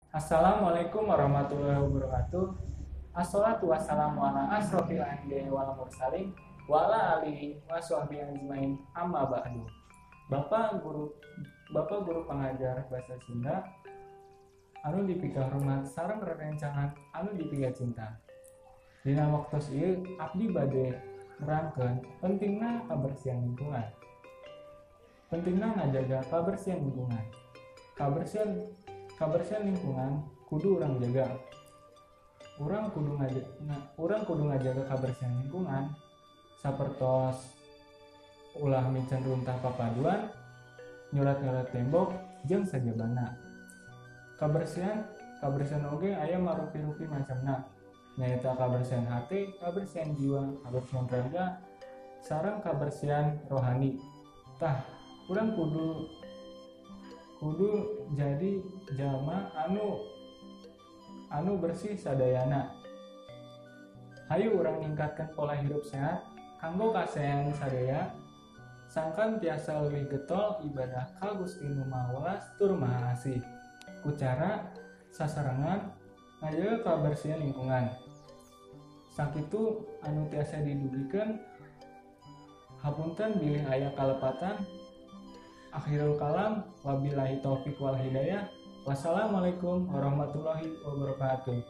Assalamualaikum warahmatullahi wabarakatuh. Assalatu wassalamu ala asrofil anbiya'i wal mursalin wa ala alihi wa sahbihi ajmain amma ba'du. Bapak guru Bapak guru pengajar bahasa Sunda anu dipikah hormat sareng rerencangan anu dipikah cinta. Dina waktos ieu abdi bade nerangkeun pentingna kabersihan lingkungan. Pentingna ngajaga kabersihan lingkungan. Kabersihan lingkungan kudu urang jaga. Urang kudu ngajaga kabersihan lingkungan sapertos ulah mican runtah papaduan, nyorat-nyorat tembok jeung sajabana. Kabersihan oge aya marupi-rupi macamna. Nyaeta kabersihan hati, kabersihan jiwa, kabersihan raga, sareng kabersihan rohani. Tah, urang kudu jadi jalma anu bersih sadayana. Hayu urang ningkatkan pola hidup sehat kanggo kasayan sadaya, sangkan tiasa leuwih getol ibadah ka Gusti Nu Maha tur Maha Asih ku cara sasarangan ngajaga kabersihan lingkungan. Sakitu anu tiasa didugikeun hapunten bilih aya kalepatan. Akhirul kalam, wabillahi taufik wal hidayah. Wassalamualaikum warahmatullahi wabarakatuh.